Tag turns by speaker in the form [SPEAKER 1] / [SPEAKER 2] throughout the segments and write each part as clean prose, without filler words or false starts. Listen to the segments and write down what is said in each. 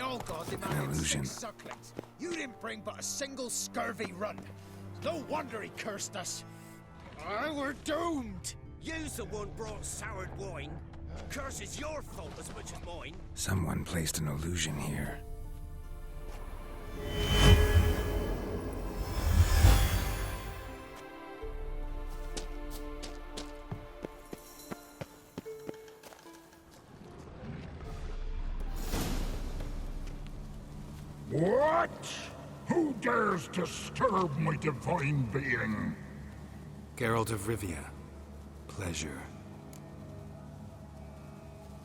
[SPEAKER 1] All God demanded
[SPEAKER 2] illusion.
[SPEAKER 1] 6 sucklings. You didn't bring but a single scurvy run. No wonder he cursed us. We're doomed.
[SPEAKER 3] You's the one brought soured wine. Curse is your fault as much as mine.
[SPEAKER 2] Someone placed an illusion here.
[SPEAKER 4] What? Who dares disturb my divine being?
[SPEAKER 2] Geralt of Rivia. Pleasure.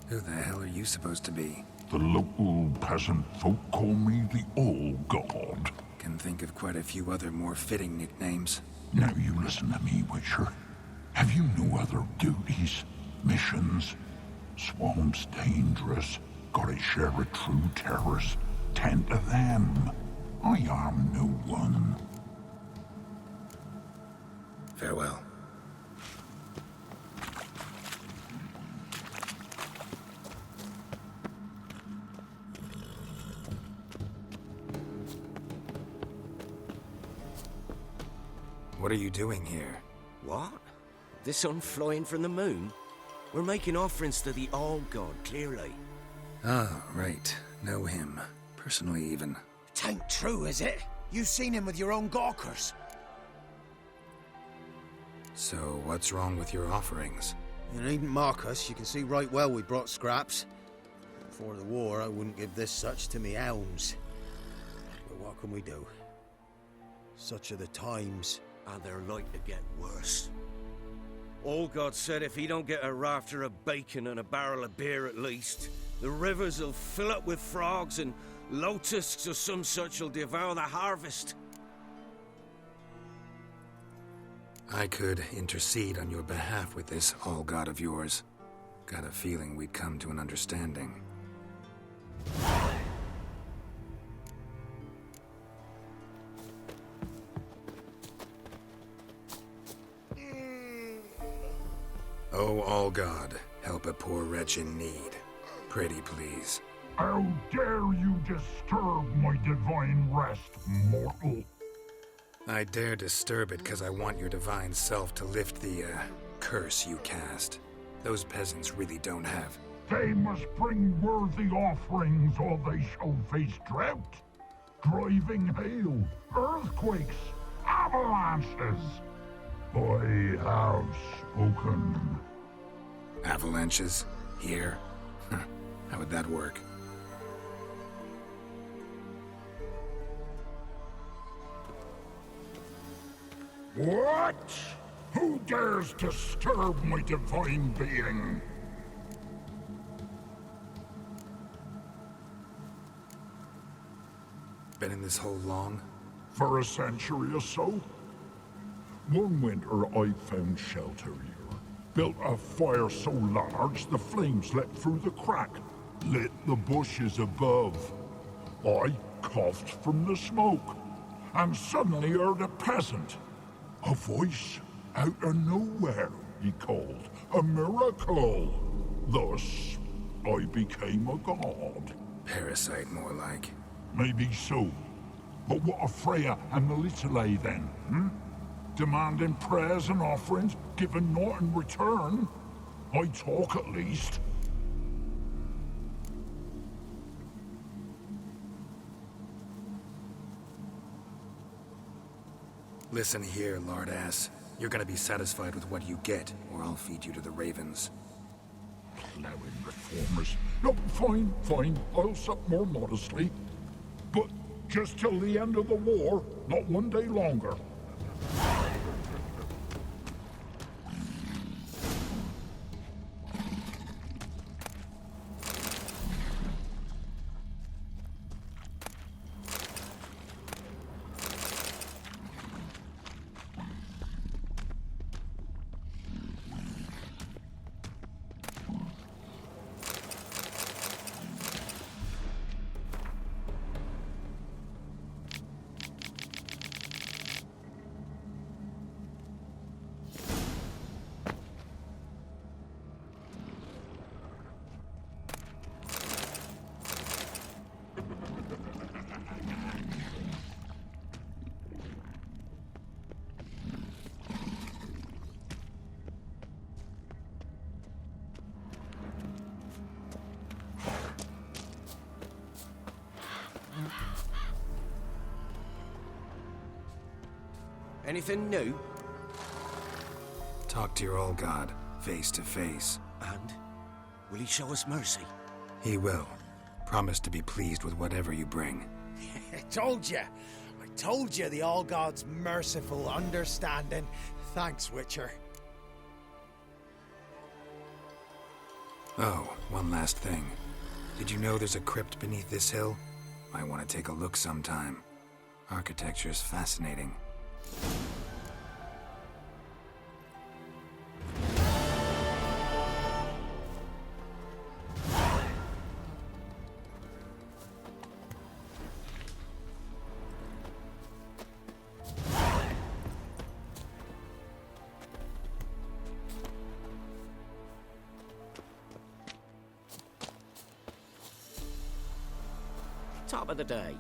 [SPEAKER 2] Who the hell are you supposed to be?
[SPEAKER 4] The local peasant folk call me the All-God.
[SPEAKER 2] Can think of quite a few other more fitting nicknames.
[SPEAKER 4] Now you listen to me, Witcher. Have you no other duties? Missions? Swamp's dangerous. Gotta share a true terrace. Tend to them. I am no one.
[SPEAKER 2] Farewell. What are you doing here?
[SPEAKER 3] What? The sun flying from the moon? We're making offerings to the All-God, clearly.
[SPEAKER 2] Ah, right. Know him. Personally, even.
[SPEAKER 1] Tain't true, is it? You seen him with your own gawkers.
[SPEAKER 2] So, what's wrong with your offerings?
[SPEAKER 1] You needn't mock us. You can see right well we brought scraps. Before the war, I wouldn't give this such to me elms. But what can we do? Such are the times.
[SPEAKER 3] And they're like to get worse. All-God said if he don't get a rafter of bacon and a barrel of beer at least, the rivers will fill up with frogs and locusts or some such will devour the harvest.
[SPEAKER 2] I could intercede on your behalf with this All-God of yours. Got a feeling we'd come to an understanding. Oh, All-God, help a poor wretch in need. Pretty please.
[SPEAKER 4] How dare you disturb my divine rest, mortal?
[SPEAKER 2] I dare disturb it because I want your divine self to lift the, curse you cast. Those peasants really don't have.
[SPEAKER 4] They must bring worthy offerings or they shall face drought, driving hail, earthquakes, avalanches. I have spoken.
[SPEAKER 2] Avalanches? Here? How would that work?
[SPEAKER 4] What? Who dares disturb my divine being?
[SPEAKER 2] Been in this hole long?
[SPEAKER 4] For a century or so? One winter I found shelter here. Built a fire so large the flames leapt through the crack, lit the bushes above. I coughed from the smoke, and suddenly heard a peasant. A voice out of nowhere, he called. A miracle. Thus, I became a god.
[SPEAKER 2] Parasite, more like.
[SPEAKER 4] Maybe so. But what of Freya and the Little then, Demanding prayers and offerings, given naught in return? I talk at least.
[SPEAKER 2] Listen here, lard-ass. You're gonna be satisfied with what you get, or I'll feed you to the ravens.
[SPEAKER 4] Plowing reformers. No, fine. I'll sup more modestly. But just till the end of the war, not one day longer.
[SPEAKER 3] Anything new?
[SPEAKER 2] Talk to your old god, face to face.
[SPEAKER 3] And? Will he show us mercy?
[SPEAKER 2] He will. Promise to be pleased with whatever you bring.
[SPEAKER 5] I told you. I told you the All God's merciful, understanding. Thanks, Witcher.
[SPEAKER 2] Oh, one last thing. Did you know there's a crypt beneath this hill? Might want to take a look sometime. Architecture's fascinating.
[SPEAKER 3] Top of the day.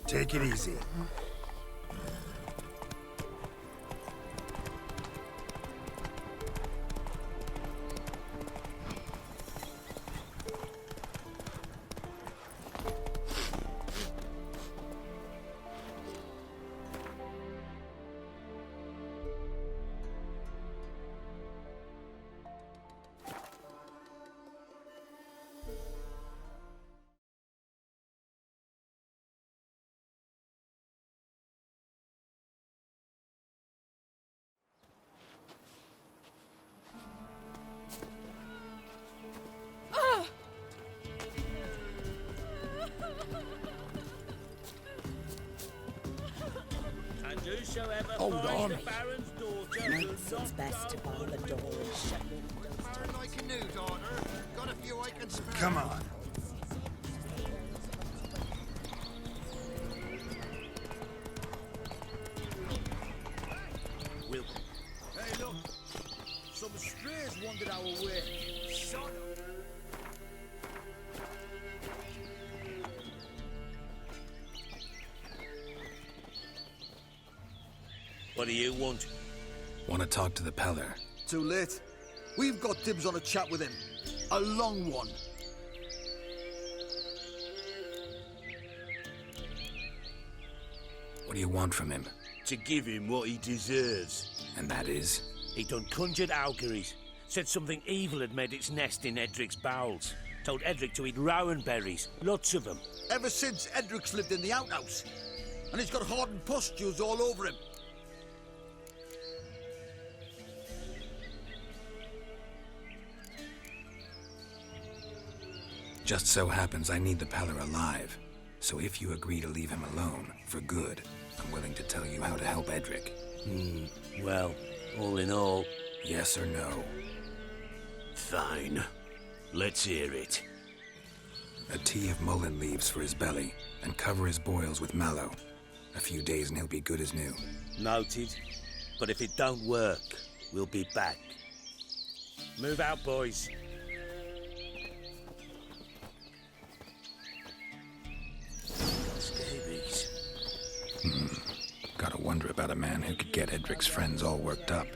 [SPEAKER 2] Take it easy.
[SPEAKER 6] Hold on. It's best to bar the door and shut windows.
[SPEAKER 2] Come on.
[SPEAKER 7] Hey, look. Some strays wandered our way. Shut up.
[SPEAKER 3] What do you want?
[SPEAKER 2] Want to talk to the Peller.
[SPEAKER 7] Too late. We've got dibs on a chat with him. A long one.
[SPEAKER 2] What do you want from him?
[SPEAKER 3] To give him what he deserves.
[SPEAKER 2] And that is?
[SPEAKER 3] He done conjured auguries. Said something evil had made its nest in Edric's bowels. Told Edric to eat rowan berries. Lots of them.
[SPEAKER 7] Ever since Edric's lived in the outhouse. And he's got hardened pustules all over him.
[SPEAKER 2] Just so happens I need the Peller alive. So if you agree to leave him alone, for good, I'm willing to tell you how to help Edric.
[SPEAKER 3] Well, all in all...
[SPEAKER 2] Yes or no?
[SPEAKER 3] Fine. Let's hear it.
[SPEAKER 2] A tea of mullein leaves for his belly, and cover his boils with mallow. A few days and he'll be good as new.
[SPEAKER 3] Noted. But if it don't work, we'll be back. Move out, boys. Scabies.
[SPEAKER 2] Gotta wonder about a man who could get Edric's friends all worked up.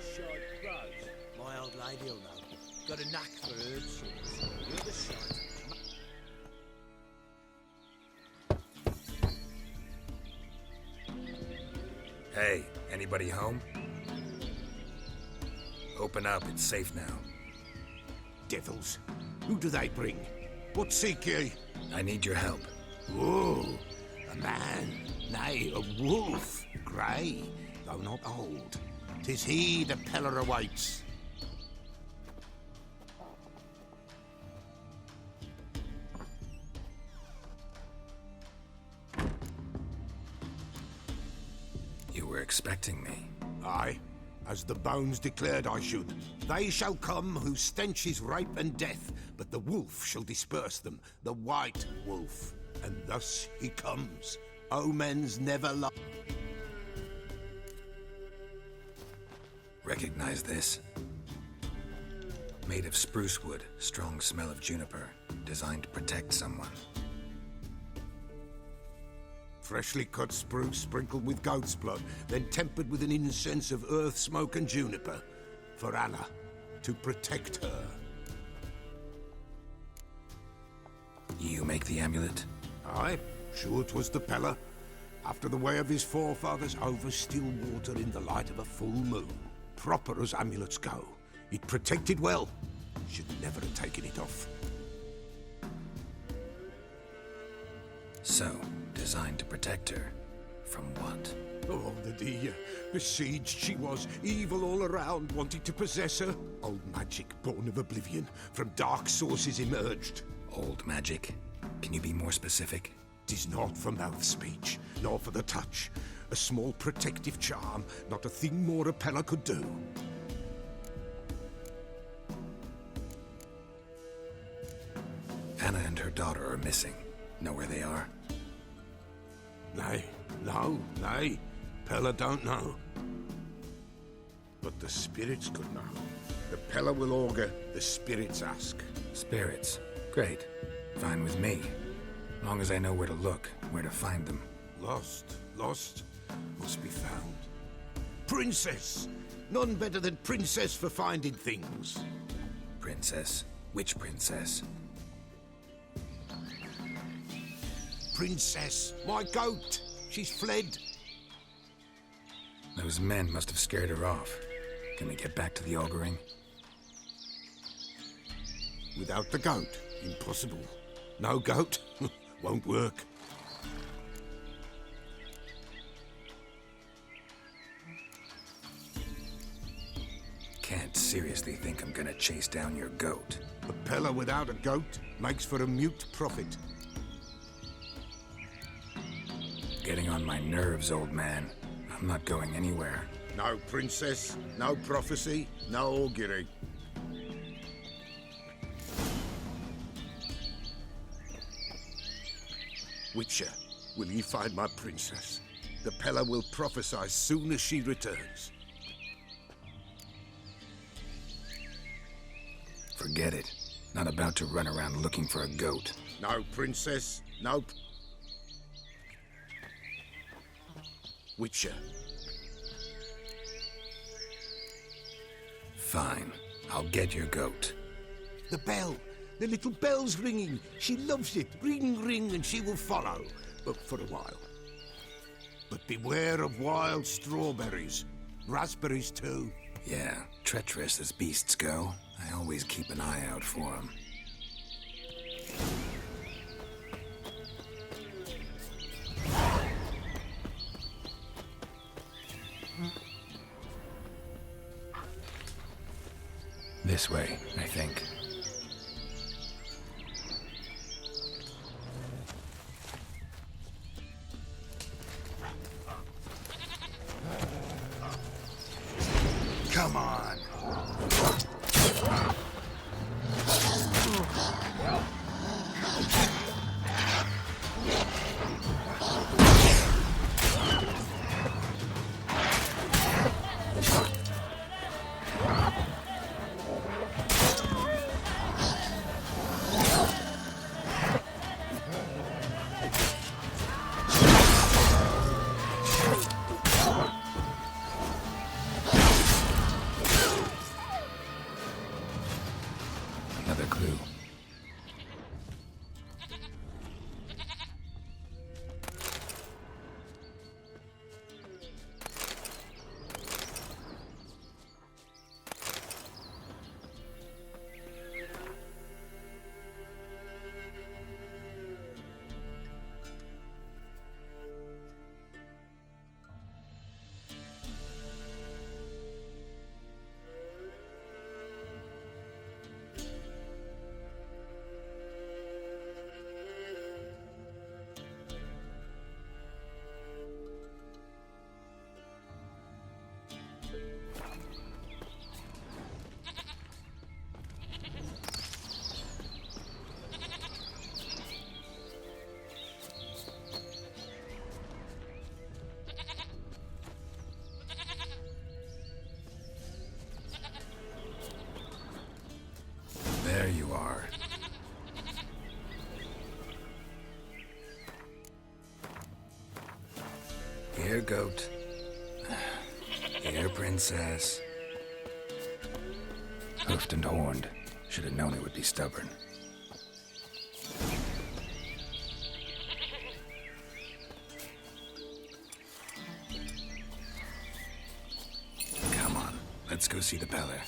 [SPEAKER 5] My old lady'll know. Got a knack for herbs. You're the shite.
[SPEAKER 2] Hey, anybody home? Open up, it's safe now.
[SPEAKER 3] Devils. Who do they bring? What seek ye?
[SPEAKER 2] I need your help.
[SPEAKER 3] Oh, a man, nay, a wolf, grey, though not old. 'Tis he the Peller awaits.
[SPEAKER 2] You were expecting me.
[SPEAKER 3] Aye, as the bones declared I should. They shall come whose stench is rape and death, but the wolf shall disperse them, the white wolf. And thus he comes. Omens never lie.
[SPEAKER 2] Recognize this? Made of spruce wood, strong smell of juniper. designed to protect someone.
[SPEAKER 8] Freshly cut spruce sprinkled with goat's blood, then tempered with an incense of earth, smoke, and juniper. For Anna, to protect her.
[SPEAKER 2] You make the amulet?
[SPEAKER 8] Aye, sure 'twas the Pella. After the way of his forefathers, over still water in the light of a full moon. Proper as amulets go. It protected well. Should never have taken it off.
[SPEAKER 2] So, designed to protect her. From what?
[SPEAKER 8] Oh, the dear. Besieged she was, evil all around, wanting to possess her. Old magic, born of oblivion, from dark sources emerged.
[SPEAKER 2] Old magic? Can you be more specific?
[SPEAKER 8] 'Tis not for mouth speech, nor for the touch. A small protective charm, not a thing more a Pella could do.
[SPEAKER 2] Anna and her daughter are missing. Know where they are?
[SPEAKER 8] Nay. Pella don't know. But the spirits could know. The Pella will augur, the spirits ask.
[SPEAKER 2] Spirits. Great. Fine with me. Long as I know where to look, where to find them.
[SPEAKER 8] Lost, must be found. Princess! None better than Princess for finding things.
[SPEAKER 2] Princess? Which princess?
[SPEAKER 8] Princess, my goat! She's fled.
[SPEAKER 2] Those men must have scared her off. Can we get back to the auguring?
[SPEAKER 8] Without the goat, impossible. No goat, won't work.
[SPEAKER 2] Can't seriously think I'm gonna chase down your goat.
[SPEAKER 8] A Pella without a goat makes for a mute prophet.
[SPEAKER 2] Getting on my nerves, old man. I'm not going anywhere.
[SPEAKER 8] No princess, no prophecy, no augury. Witcher, will you find my princess? The Pella will prophesy soon as she returns.
[SPEAKER 2] Forget it. Not about to run around looking for a goat.
[SPEAKER 8] No princess, no... Witcher.
[SPEAKER 2] Fine. I'll get your goat.
[SPEAKER 8] The bell. The little bell's ringing. She loves it. Ring, ring, and she will follow. But for a while. But beware of wild strawberries. Raspberries, too.
[SPEAKER 2] Yeah, treacherous as beasts go. I always keep an eye out for them. This way, I think. Come on. Here, goat. Here, princess. Hoofed and horned. Should have known it would be stubborn. Come on, let's go see the Peller.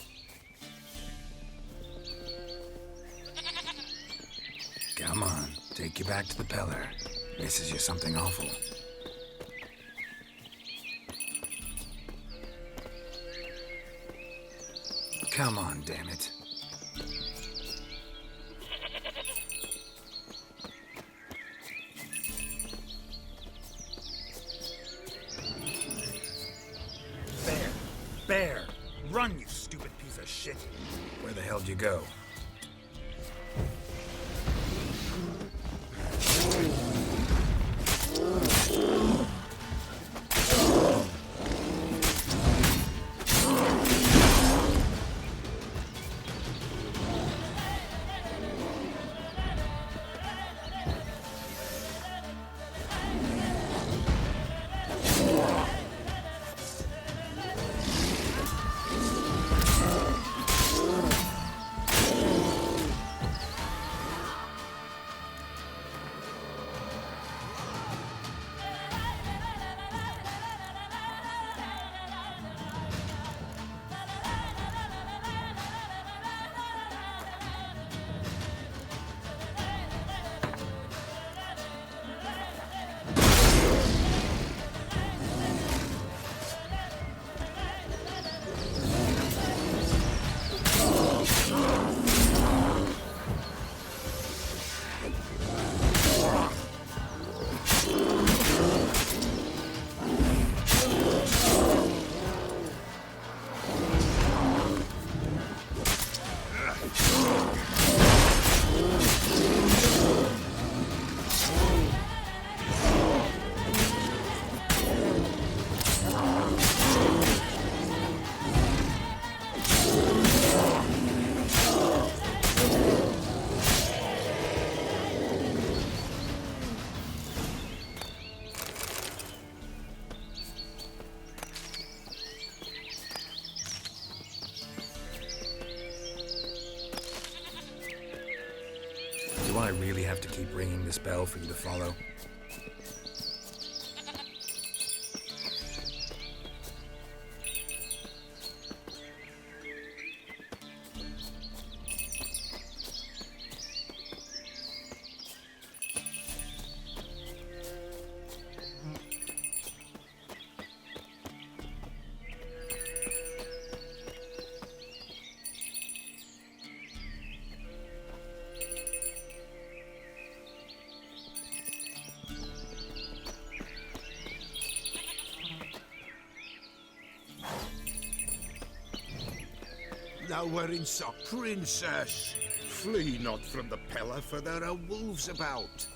[SPEAKER 2] Come on, take you back to the Peller. Misses you something awful. Come on, damn it.
[SPEAKER 7] Bear! Run, you stupid piece of shit!
[SPEAKER 2] Where the hell'd you go? Do I really have to keep ringing this bell for you to follow?
[SPEAKER 8] Nowhere in sight. Princess! Flee not from the Peller, for there are wolves about.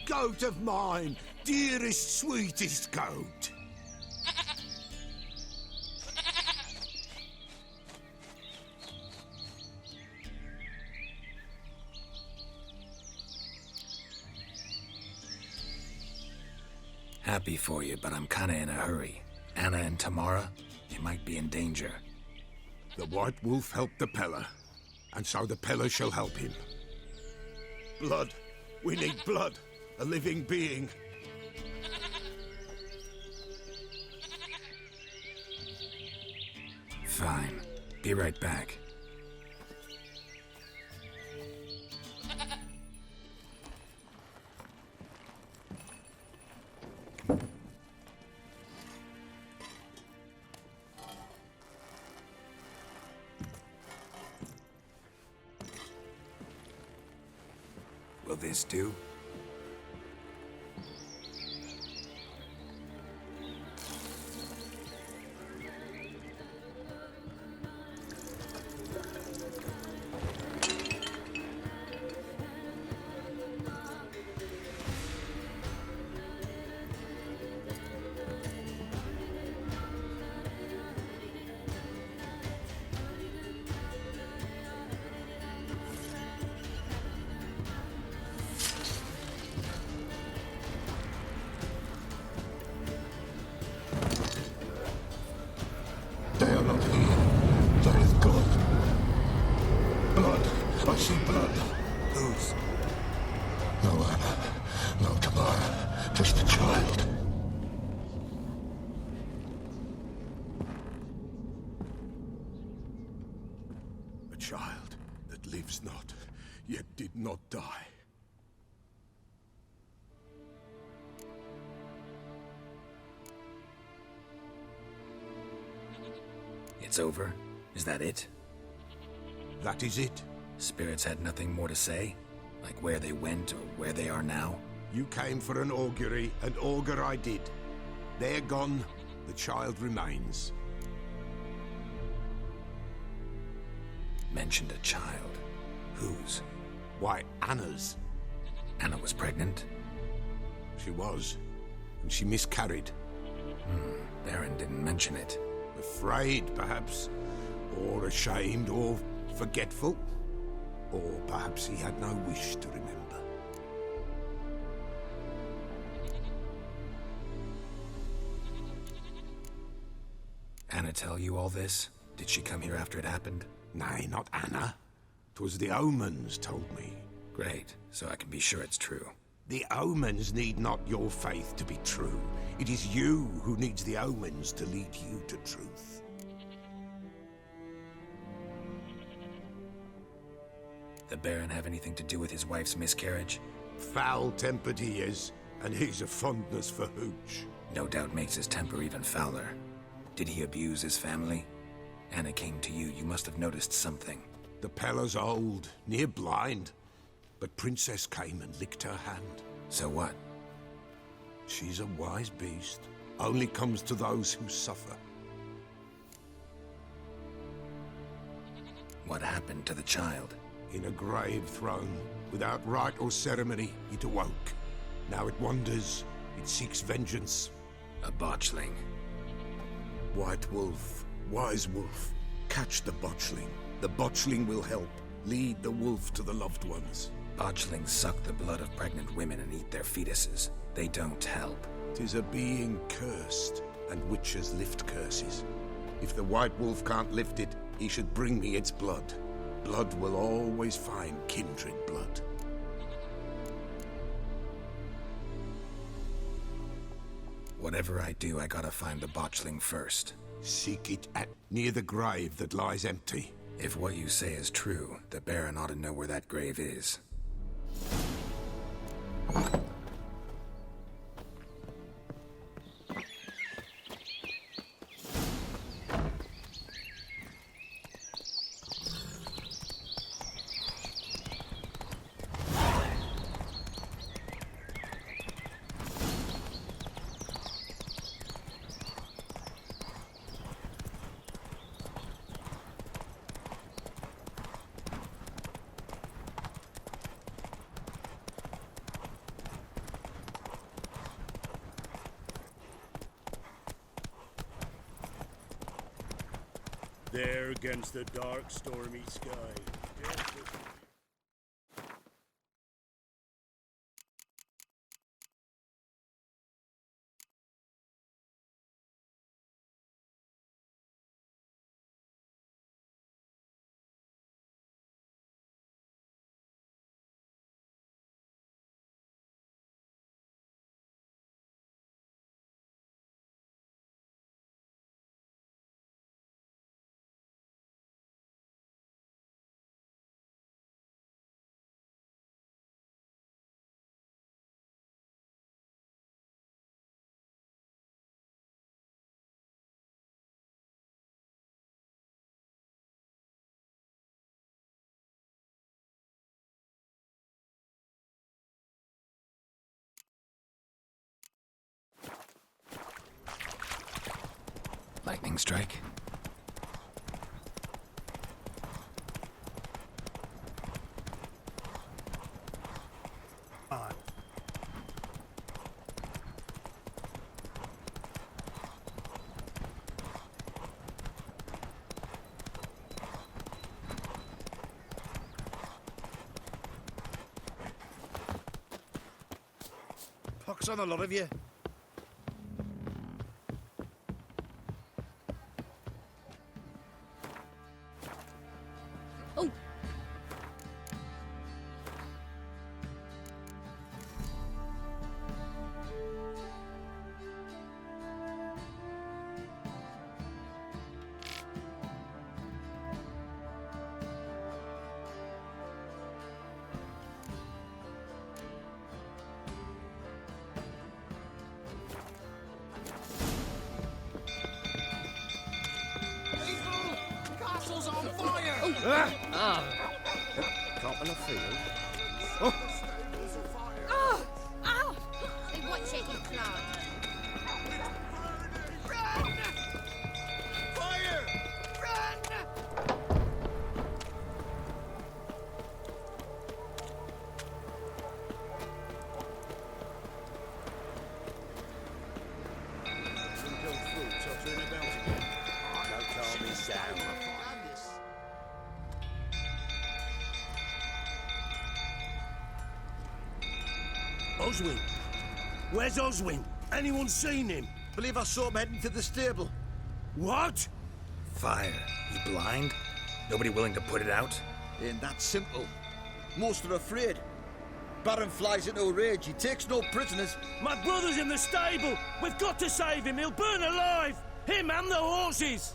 [SPEAKER 8] Goat of mine! Dearest, sweetest goat!
[SPEAKER 2] Happy for you, but I'm kinda in a hurry. Anna and Tamara, they might be in danger.
[SPEAKER 8] The White Wolf helped the Peller, and so the Peller shall help him. Blood. We need blood. A living being.
[SPEAKER 2] Fine. Be right back. Will this do?
[SPEAKER 8] child that lives not, yet did not die.
[SPEAKER 2] It's over? Is that it?
[SPEAKER 8] That is it.
[SPEAKER 2] Spirits had nothing more to say? Like where they went or where they are now?
[SPEAKER 8] You came for an augury, and augur I did. They're gone, the child remains.
[SPEAKER 2] Mentioned a child. Whose?
[SPEAKER 8] Why, Anna's.
[SPEAKER 2] Anna was pregnant?
[SPEAKER 8] She was, and she miscarried.
[SPEAKER 2] Baron didn't mention it.
[SPEAKER 8] Afraid, perhaps, or ashamed, or forgetful. Or perhaps he had no wish to remember.
[SPEAKER 2] Anna tell you all this? Did she come here after it happened?
[SPEAKER 8] Nay, not Anna. 'Twas the omens told me.
[SPEAKER 2] Great, so I can be sure it's true.
[SPEAKER 8] The omens need not your faith to be true. It is you who needs the omens to lead you to truth.
[SPEAKER 2] The Baron have anything to do with his wife's miscarriage?
[SPEAKER 8] Foul-tempered he is, and he's a fondness for hooch.
[SPEAKER 2] No doubt makes his temper even fouler. Did he abuse his family? Anna came to you, you must have noticed something.
[SPEAKER 8] The Pella's old, near blind, but Princess came and licked her hand.
[SPEAKER 2] So what?
[SPEAKER 8] She's a wise beast. Only comes to those who suffer.
[SPEAKER 2] What happened to the child?
[SPEAKER 8] In a grave thrown, without rite or ceremony, it awoke. Now it wanders, it seeks vengeance.
[SPEAKER 2] A botchling.
[SPEAKER 8] White Wolf, wise wolf, catch the botchling. The botchling will help, lead the wolf to the loved ones.
[SPEAKER 2] Botchlings suck the blood of pregnant women and eat their fetuses. They don't help.
[SPEAKER 8] 'Tis a being cursed, and witches lift curses. If the White Wolf can't lift it, he should bring me its blood. Blood will always find kindred blood.
[SPEAKER 2] Whatever I do, I gotta find the botchling first.
[SPEAKER 8] Seek it at near the grave that lies empty.
[SPEAKER 2] If what you say is true, the Baron ought to know where that grave is.
[SPEAKER 7] There against the dark, stormy sky.
[SPEAKER 2] Lightning strike.
[SPEAKER 1] Pox on the lot of you.
[SPEAKER 6] Oh,
[SPEAKER 7] on fire!
[SPEAKER 3] Caught in a field.
[SPEAKER 6] Hey, watch it, you clown.
[SPEAKER 7] Fire! Run!
[SPEAKER 3] Oswin! Where's Oswin? Anyone seen him?
[SPEAKER 7] Believe I saw him heading to the stable.
[SPEAKER 3] What?
[SPEAKER 2] Fire. You blind? Nobody willing to put it out?
[SPEAKER 7] Ain't that simple. Most are afraid. Baron flies into a rage. He takes no prisoners.
[SPEAKER 3] My brother's in the stable! We've got to save him! He'll burn alive! Him and the horses!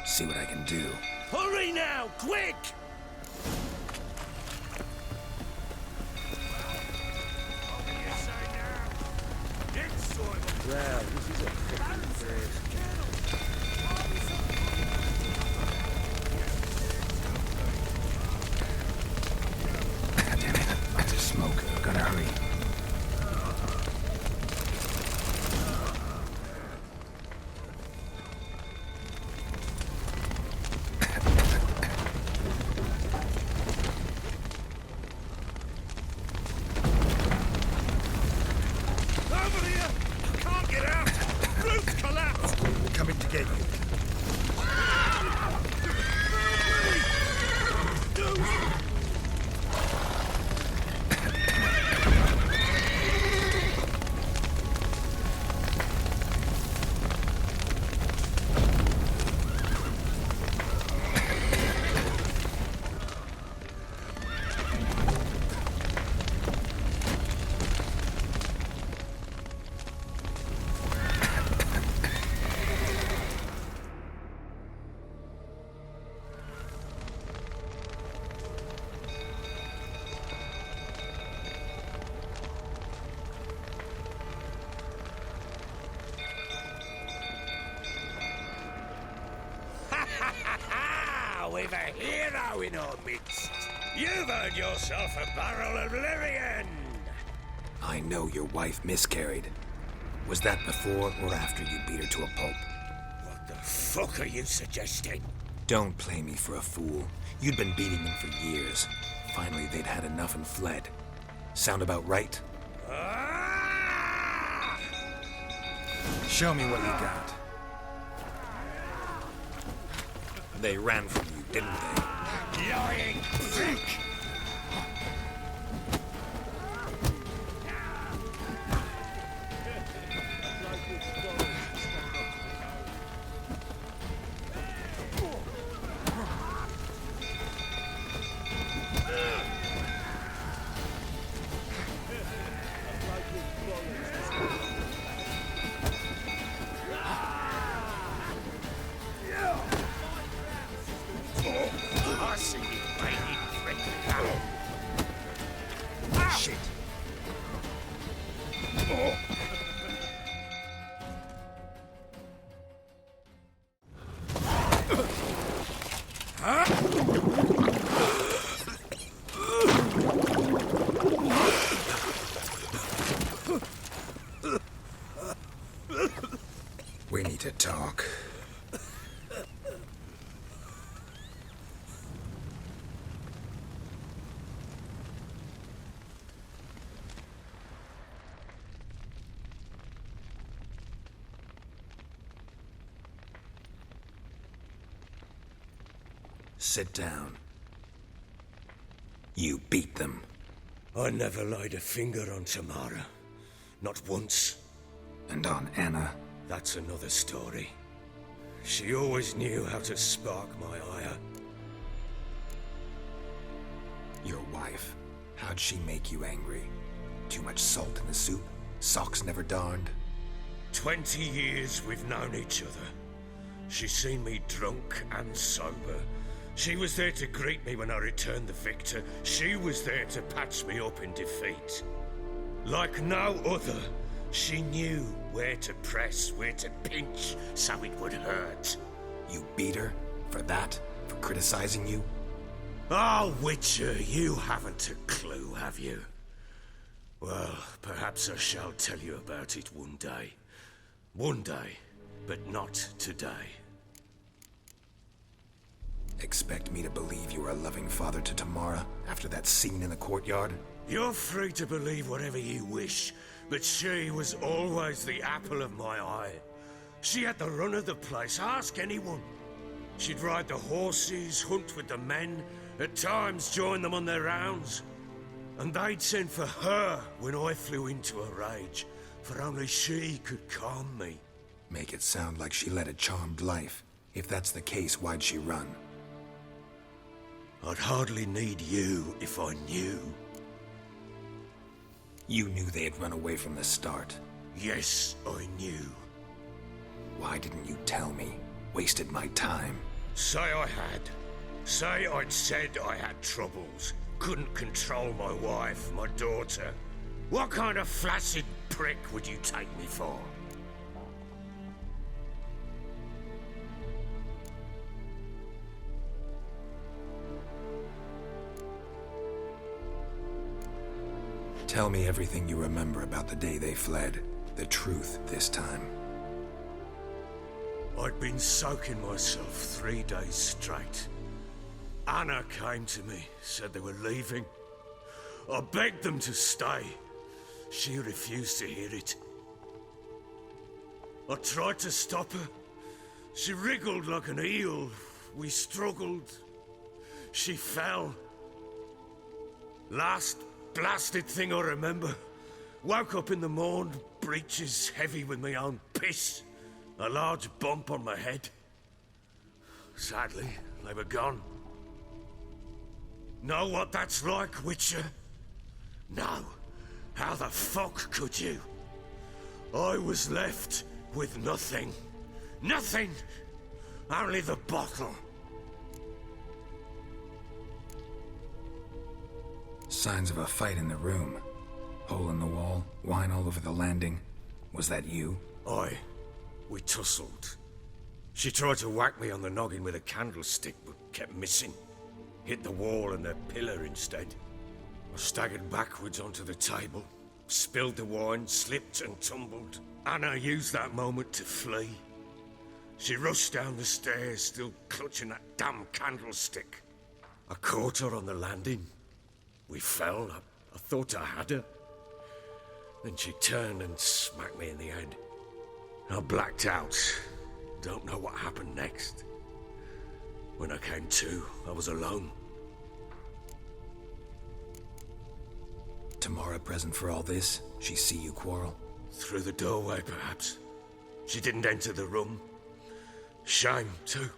[SPEAKER 2] See what I can do.
[SPEAKER 3] Hurry now! Quick! Well, this is a fucking first.
[SPEAKER 2] Damn it. That's a smoke. Gotta hurry.
[SPEAKER 3] Over here! Can't get out! Roof's collapsed!
[SPEAKER 2] Coming to get you.
[SPEAKER 3] We've a hero in our midst. You've earned yourself a barrel of Lyrian.
[SPEAKER 2] I know your wife miscarried. Was that before or after you beat her to a pulp?
[SPEAKER 3] What the fuck are you suggesting?
[SPEAKER 2] Don't play me for a fool. You'd been beating them for years. Finally, they'd had enough and fled. Sound about right?
[SPEAKER 3] Ah!
[SPEAKER 2] Show me what you got. They ran from you, didn't they?
[SPEAKER 3] Lying prick! I see you, baby prick. Shit.
[SPEAKER 2] We need to talk. Sit down. You beat them.
[SPEAKER 3] I never laid a finger on Tamara. Not once.
[SPEAKER 2] And on Anna.
[SPEAKER 3] That's another story. She always knew how to spark my ire.
[SPEAKER 2] Your wife. How'd she make you angry? Too much salt in the soup? Socks never darned?
[SPEAKER 3] 20 years we've known each other. She's seen me drunk and sober. She was there to greet me when I returned the victor. She was there to patch me up in defeat. Like no other, She knew where to press, where to pinch, so it would hurt.
[SPEAKER 2] You beat her? For that? For criticizing you?
[SPEAKER 3] Oh, Witcher, you haven't a clue, have you? Well, perhaps I shall tell you about it one day. One day, but not today.
[SPEAKER 2] Expect me to believe you are a loving father to Tamara after that scene in the courtyard?
[SPEAKER 3] You're free to believe whatever you wish, but she was always the apple of my eye. She had the run of the place, ask anyone. She'd ride the horses, hunt with the men, at times join them on their rounds. And they'd send for her when I flew into a rage, for only she could calm me.
[SPEAKER 2] Make it sound like she led a charmed life. If that's the case, why'd she run?
[SPEAKER 3] I'd hardly need you if I knew.
[SPEAKER 2] You knew they had run away from the start.
[SPEAKER 3] Yes, I knew.
[SPEAKER 2] Why didn't you tell me? Wasted my time.
[SPEAKER 3] Say I had. Say I'd said I had troubles. Couldn't control my wife, my daughter. What kind of flaccid prick would you take me for?
[SPEAKER 2] Tell me everything you remember about the day they fled. The truth this time.
[SPEAKER 3] I'd been soaking myself 3 days straight. Anna came to me, said they were leaving. I begged them to stay. She refused to hear it. I tried to stop her. She wriggled like an eel. We struggled. She fell. Last blasted thing I remember. Woke up in the morn, breeches heavy with my own piss. A large bump on my head. Sadly, they were gone. Know what that's like, Witcher? No. How the fuck could you? I was left with nothing. Nothing! Only the bottle.
[SPEAKER 2] Signs of a fight in the room. Hole in the wall, wine all over the landing. Was that you?
[SPEAKER 3] Aye. We tussled. She tried to whack me on the noggin with a candlestick, but kept missing. Hit the wall and the pillar instead. I staggered backwards onto the table, spilled the wine, slipped and tumbled. Anna used that moment to flee. She rushed down the stairs, still clutching that damn candlestick. I caught her on the landing. We fell. I thought I had her. Then she turned and smacked me in the head. I blacked out. Don't know what happened next. When I came to, I was alone.
[SPEAKER 2] Tamara present for all this? She see you quarrel?
[SPEAKER 3] Through the doorway, perhaps. She didn't enter the room. Shame, too.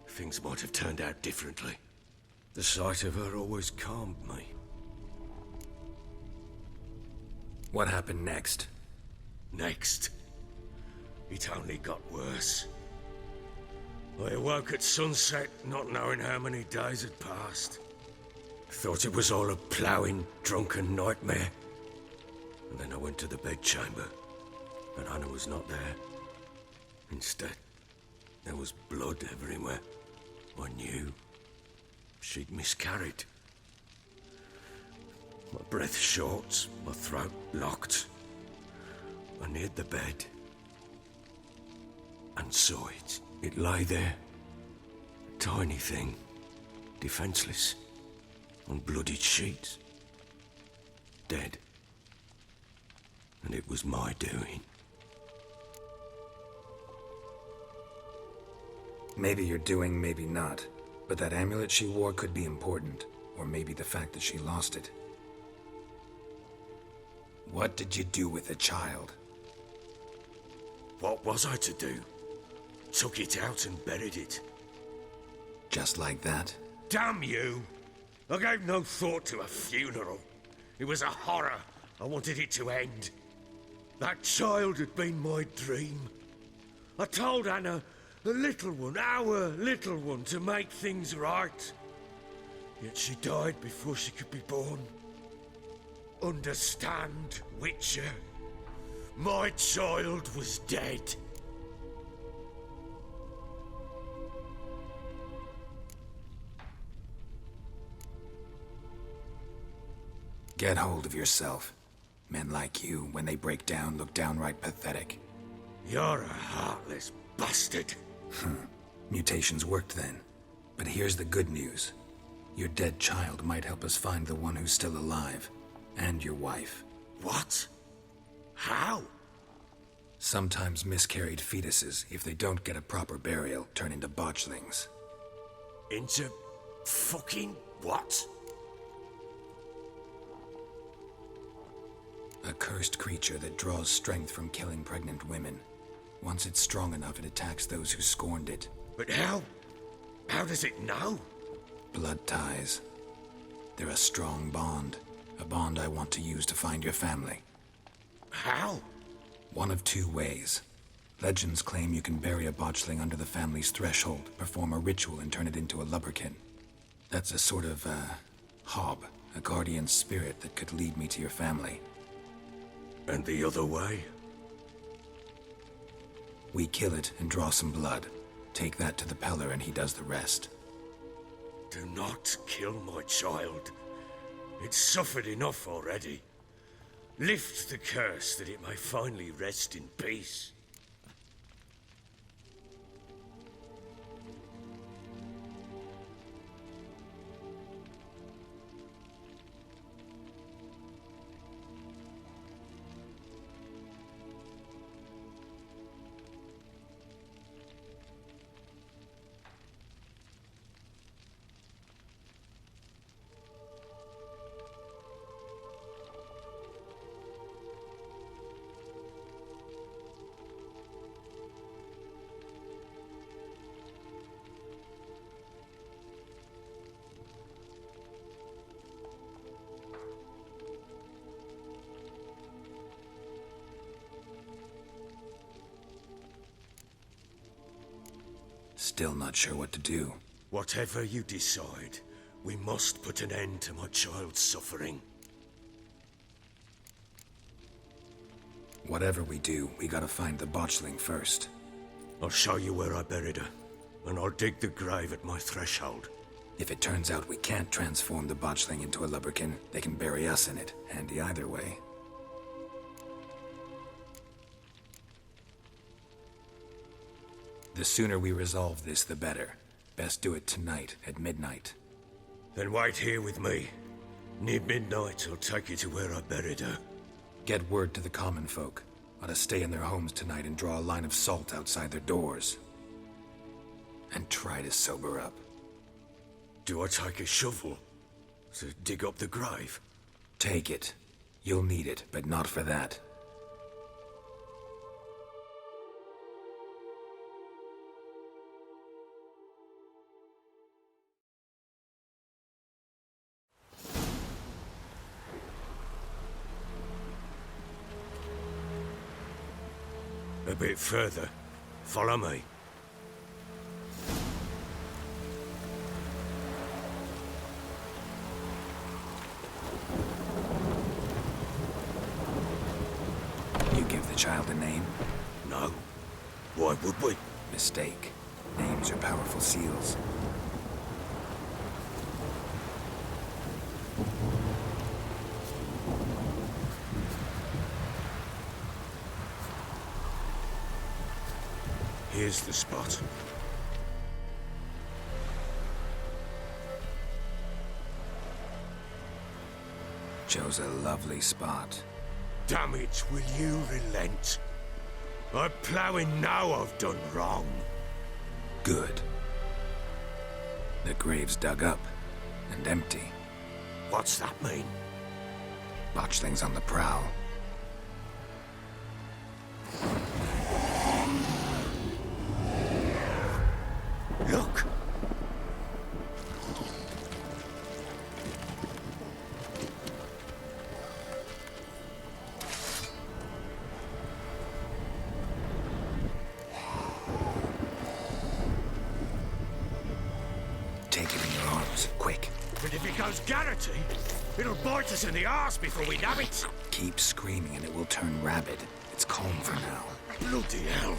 [SPEAKER 3] Things might have turned out differently. The sight of her always calmed me.
[SPEAKER 2] What happened next?
[SPEAKER 3] Next? It only got worse. I awoke at sunset, not knowing how many days had passed. Thought it was all a ploughing, drunken nightmare. And then I went to the bedchamber, and Anna was not there. Instead, there was blood everywhere. I knew she'd miscarried. My breath short, my throat locked. I neared the bed and saw it. It lay there, a tiny thing, defenseless, on bloodied sheets, dead. And it was my doing.
[SPEAKER 2] Maybe you're doing, maybe not. But that amulet she wore could be important. Or maybe the fact that she lost it. What did you do with the child?
[SPEAKER 3] What was I to do? Took it out and buried it.
[SPEAKER 2] Just like that?
[SPEAKER 3] Damn you! I gave no thought to a funeral. It was a horror. I wanted it to end. That child had been my dream. I told Anna, the little one, our little one, to make things right. Yet she died before she could be born. Understand, Witcher? My child was dead.
[SPEAKER 2] Get hold of yourself. Men like you, when they break down, look downright pathetic.
[SPEAKER 3] You're a heartless bastard.
[SPEAKER 2] Mutations worked then. But here's the good news. Your dead child might help us find the one who's still alive. And your wife.
[SPEAKER 3] What? How?
[SPEAKER 2] Sometimes miscarried fetuses, if they don't get a proper burial, turn into botchlings.
[SPEAKER 3] Into fucking what?
[SPEAKER 2] A cursed creature that draws strength from killing pregnant women. Once it's strong enough, it attacks those who scorned it.
[SPEAKER 3] But how? How does it know?
[SPEAKER 2] Blood ties. They're a strong bond. A bond I want to use to find your family.
[SPEAKER 3] How?
[SPEAKER 2] One of two ways. Legends claim you can bury a botchling under the family's threshold, perform a ritual, and turn it into a lubberkin. That's a sort of, hob, a guardian spirit that could lead me to your family.
[SPEAKER 3] And the other way?
[SPEAKER 2] We kill it and draw some blood. Take that to the Peller and he does the rest.
[SPEAKER 3] Do not kill my child. It's suffered enough already. Lift the curse that it may finally rest in peace.
[SPEAKER 2] Still not sure what to do.
[SPEAKER 3] Whatever you decide, we must put an end to my child's suffering.
[SPEAKER 2] Whatever we do, we gotta find the botchling first.
[SPEAKER 3] I'll show you where I buried her, and I'll dig the grave at my threshold.
[SPEAKER 2] If it turns out we can't transform the botchling into a lubberkin, they can bury us in it. Handy either way. The sooner we resolve this, the better. Best do it tonight, at midnight.
[SPEAKER 3] Then wait here with me. Near midnight, I'll take you to where I buried her.
[SPEAKER 2] Get word to the common folk. Ought to stay in their homes tonight and draw a line of salt outside their doors. And try to sober up.
[SPEAKER 3] Do I take a shovel to dig up the grave?
[SPEAKER 2] Take it. You'll need it, but not for that.
[SPEAKER 3] A bit further. Follow me.
[SPEAKER 2] You give the child a name?
[SPEAKER 3] No. Why would we?
[SPEAKER 2] Mistake. Names are powerful seals.
[SPEAKER 3] Here's the spot.
[SPEAKER 2] Chose a lovely spot.
[SPEAKER 3] Damn it, will you relent? I'm ploughing now I've done wrong.
[SPEAKER 2] Good. The grave's dug up and empty.
[SPEAKER 3] What's that mean?
[SPEAKER 2] Botchling's on the prowl.
[SPEAKER 3] Look!
[SPEAKER 2] Take it in your arms, quick.
[SPEAKER 3] But if it goes Garrity, it'll bite us in the arse before we nab it.
[SPEAKER 2] Keep screaming and it will turn rabid. It's calm for now.
[SPEAKER 3] Bloody hell.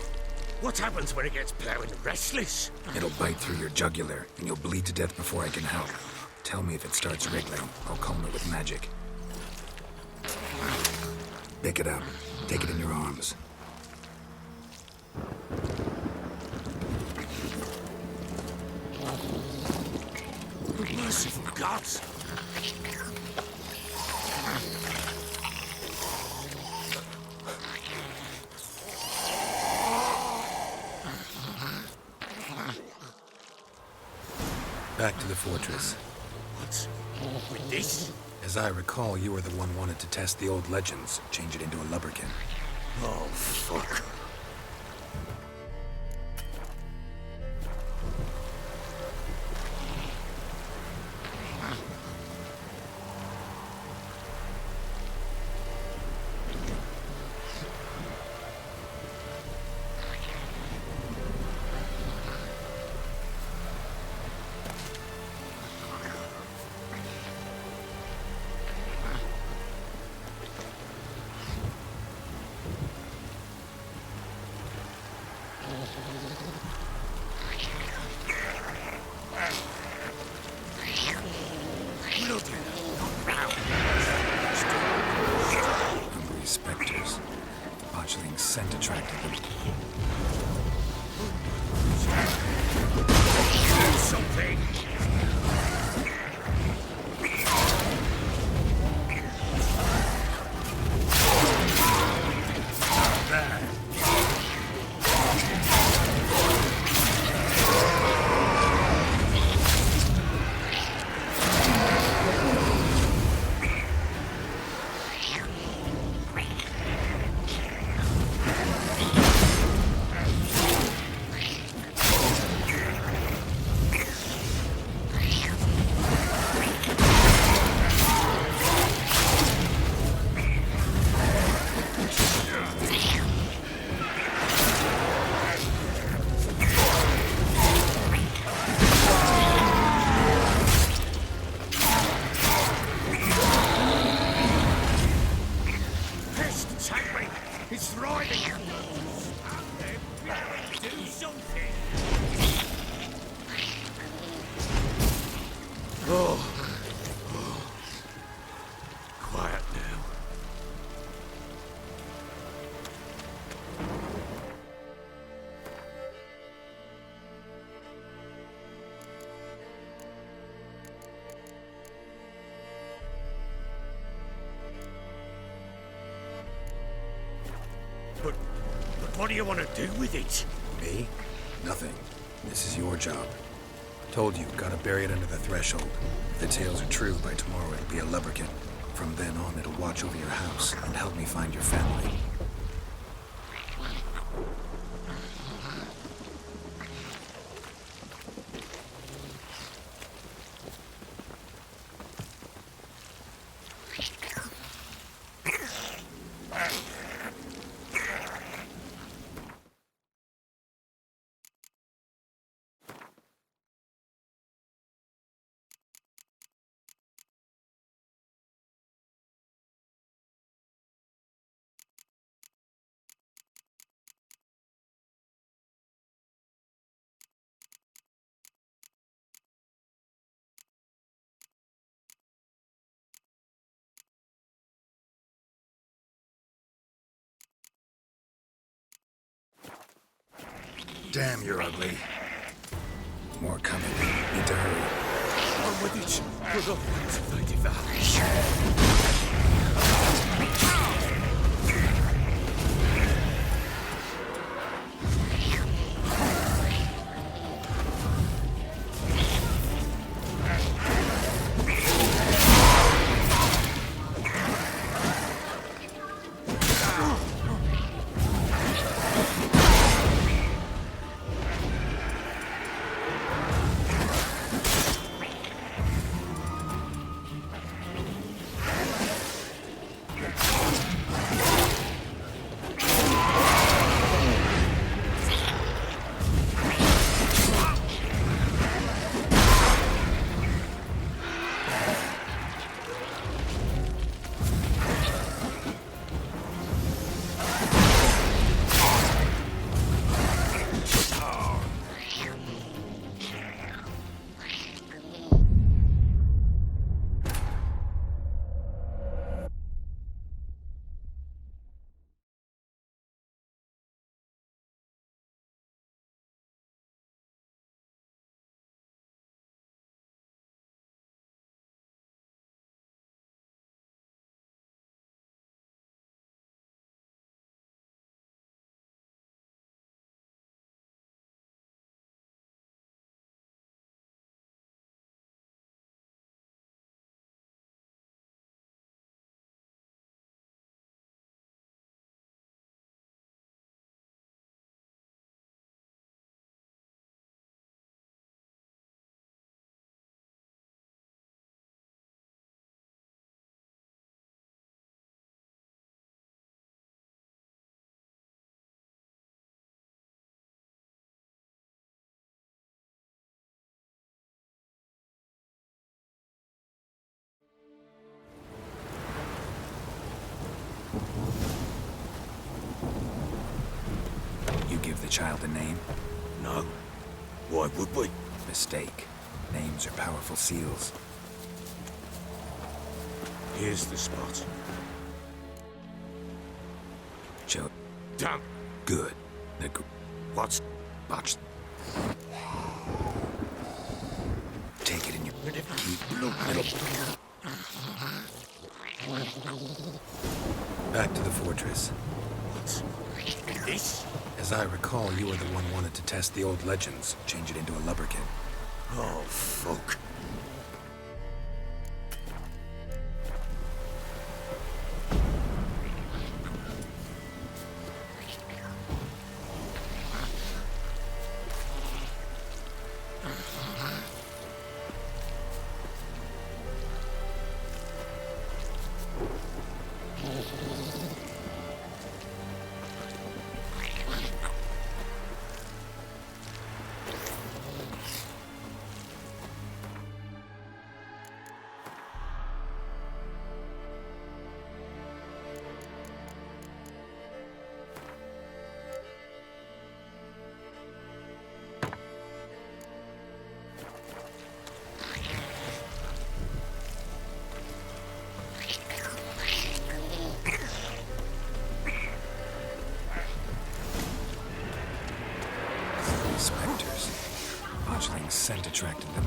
[SPEAKER 3] What happens when it gets plowing restless?
[SPEAKER 2] It'll bite through your jugular, and you'll bleed to death before I can help. Tell me if it starts wriggling. I'll calm it with magic. Pick it up. Take it in your arms.
[SPEAKER 3] Merciful gods!
[SPEAKER 2] Back to the fortress.
[SPEAKER 3] What's with this?
[SPEAKER 2] As I recall, you were the one wanted to test the old legends, change it into a lubberkin.
[SPEAKER 3] Oh, fuck.
[SPEAKER 2] Hungry specters. Botchling's scent attracted them.
[SPEAKER 3] Do something! It's thriving! Do something! Oh. Quiet now. But what do you want to do with it?
[SPEAKER 2] Me? Nothing. This is your job. Told you, gotta bury it under the threshold. If the tales are true, by tomorrow it'll be a lubberkin. From then on, it'll watch over your house and help me find your family. Damn, you're ugly. More coming. Need to hurry.
[SPEAKER 3] On with it. We're up to they devour.
[SPEAKER 2] give the child a name?
[SPEAKER 3] No. Why would we?
[SPEAKER 2] Mistake. Names are powerful seals.
[SPEAKER 3] Here's the spot.
[SPEAKER 2] Joe.
[SPEAKER 3] Damn.
[SPEAKER 2] Good.
[SPEAKER 3] What's...
[SPEAKER 2] Botched. Take it in your... Back to the fortress.
[SPEAKER 3] What's... this?
[SPEAKER 2] As I recall, you were the one wanted to test the old legends, change it into a lubberkin.
[SPEAKER 3] Oh, fuck.
[SPEAKER 2] Spectres. Botchling's scent attracted them.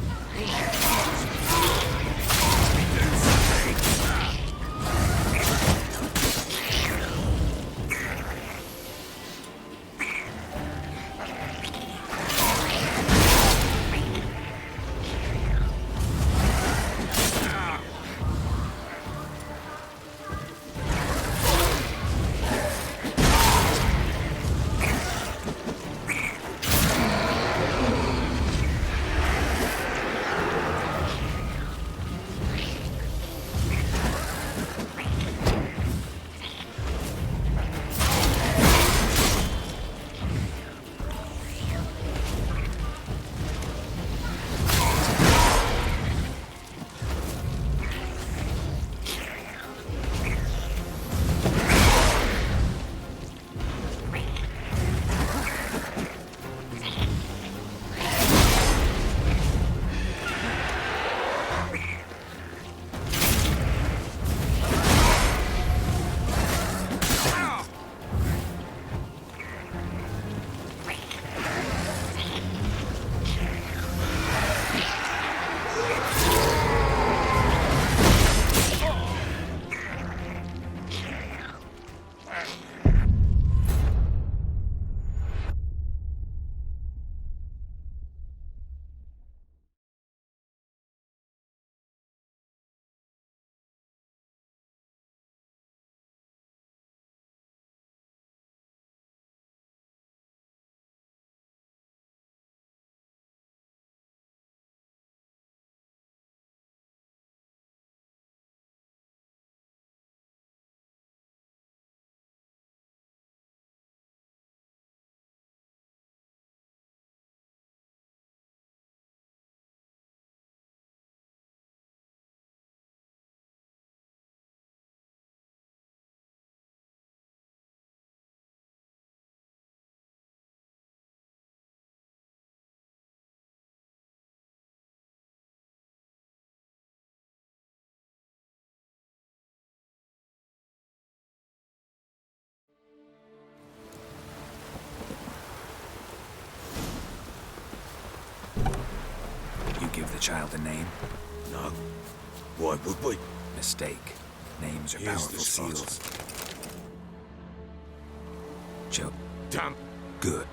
[SPEAKER 2] Give the child a name?
[SPEAKER 3] No. Why would we?
[SPEAKER 2] Mistake. Names are
[SPEAKER 3] Here's
[SPEAKER 2] powerful
[SPEAKER 3] the spot.
[SPEAKER 2] seals. Joe.
[SPEAKER 3] Damn.
[SPEAKER 2] Good.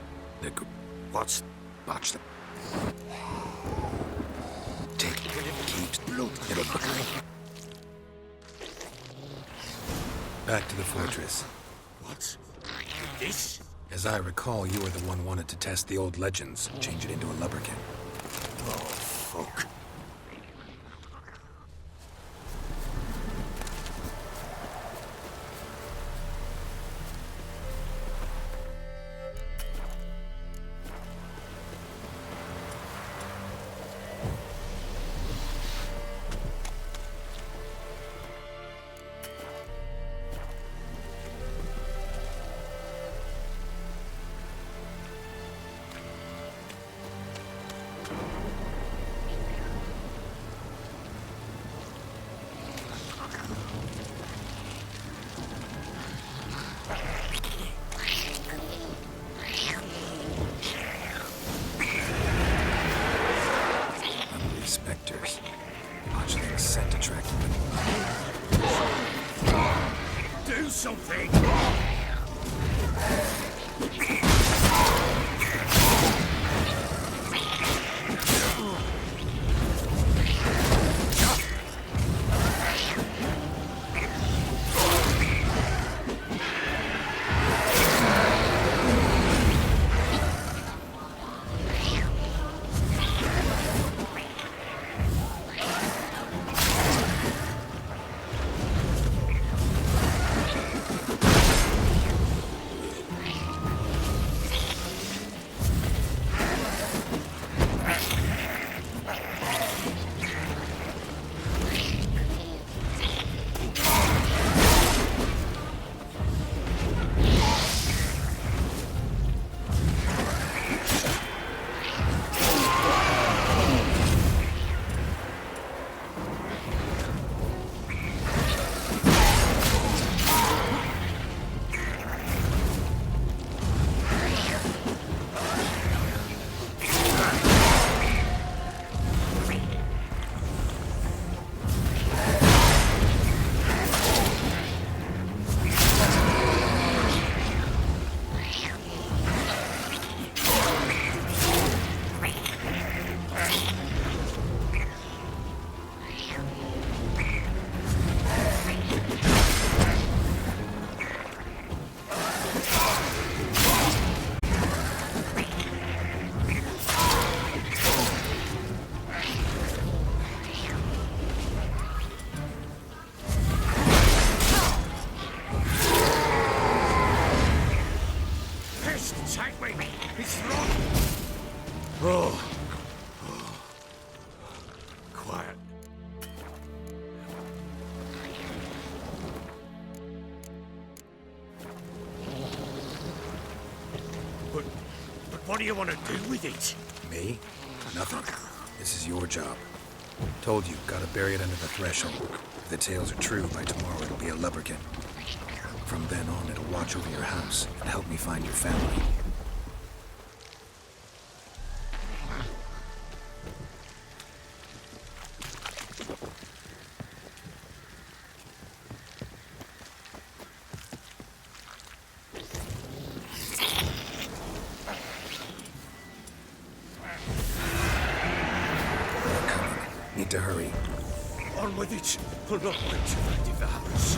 [SPEAKER 3] What's...
[SPEAKER 2] Botch them. Take it. Keep blood. Back to the fortress.
[SPEAKER 3] What's... this?
[SPEAKER 2] As I recall, you were the one wanted to test the old legends, change it into a lubberkin.
[SPEAKER 3] Oh, fuck. It's wrong! Oh. Quiet. But what do you want to do with it?
[SPEAKER 2] Me? Nothing. This is your job. Told you, gotta bury it under the threshold. If the tales are true, by tomorrow it'll be a lubberkin. From then on, it'll watch over your house and help me find your family. Need to hurry.
[SPEAKER 3] On with it. I'll not wait till it devours.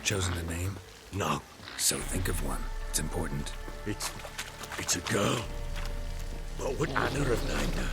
[SPEAKER 2] Chosen a name?
[SPEAKER 3] No.
[SPEAKER 2] So think of one. It's important.
[SPEAKER 3] It's a girl. What would Anna have named her?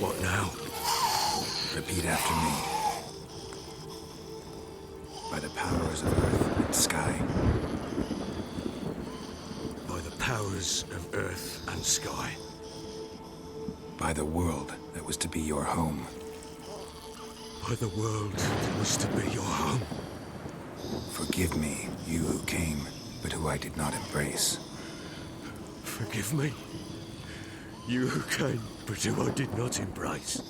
[SPEAKER 3] What now?
[SPEAKER 2] Repeat after me. By the powers of earth and sky.
[SPEAKER 3] By the powers of earth and sky.
[SPEAKER 2] By the world that was to be your home.
[SPEAKER 3] By the world that was to be your home.
[SPEAKER 2] Forgive me, you who came, but who I did not embrace.
[SPEAKER 3] Forgive me. You who came, but who I did not embrace.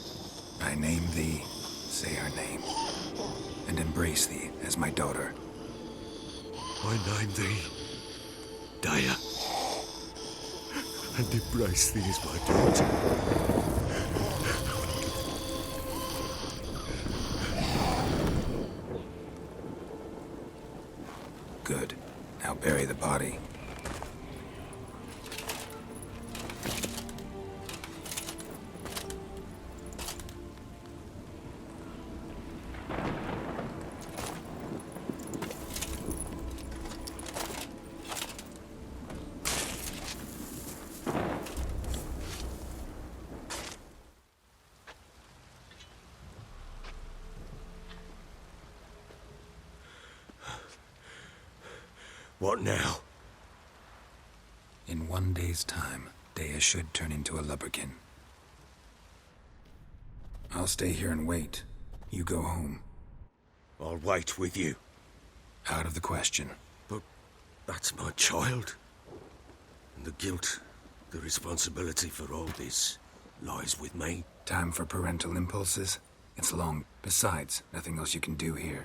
[SPEAKER 2] I name thee, say her name, and embrace thee as my daughter.
[SPEAKER 3] I name thee Daya. and embrace thee as my daughter.
[SPEAKER 2] Good. Now bury the body.
[SPEAKER 3] What now?
[SPEAKER 2] In 1 day's time, Dea should turn into a lubberkin. I'll stay here and wait. You go home.
[SPEAKER 3] I'll wait with you.
[SPEAKER 2] Out of the question.
[SPEAKER 3] But that's my child. And the guilt, the responsibility for all this lies with me.
[SPEAKER 2] Time for parental impulses? It's long. Besides, nothing else you can do here.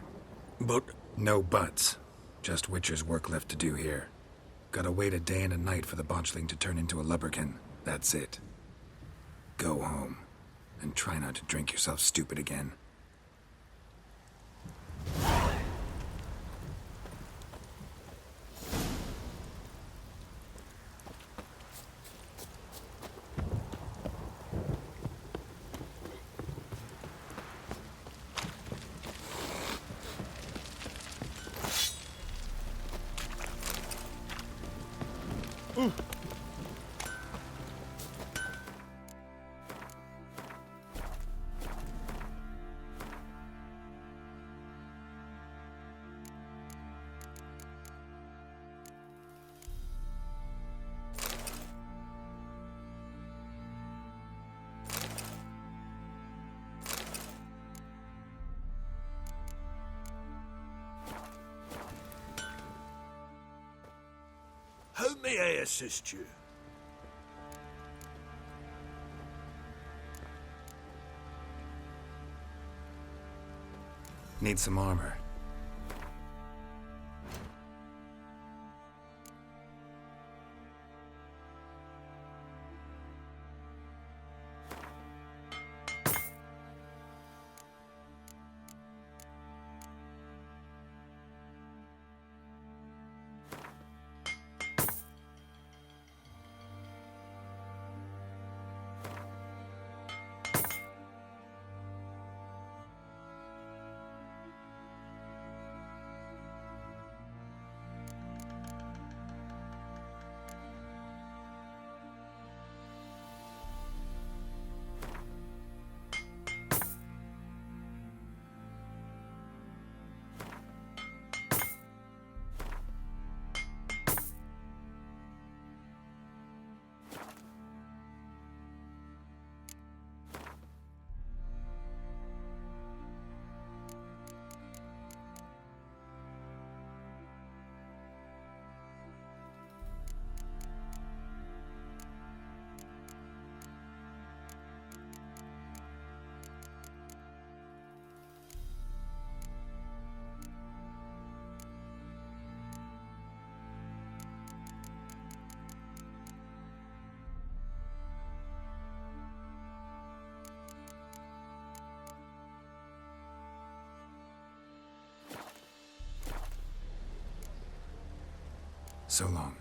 [SPEAKER 3] But
[SPEAKER 2] No buts. Just Witcher's work left to do here. Gotta wait a day and a night for the botchling to turn into a lubberkin. That's it. Go home. And try not to drink yourself stupid again.
[SPEAKER 3] how may I assist you?
[SPEAKER 2] Need some armor. So long.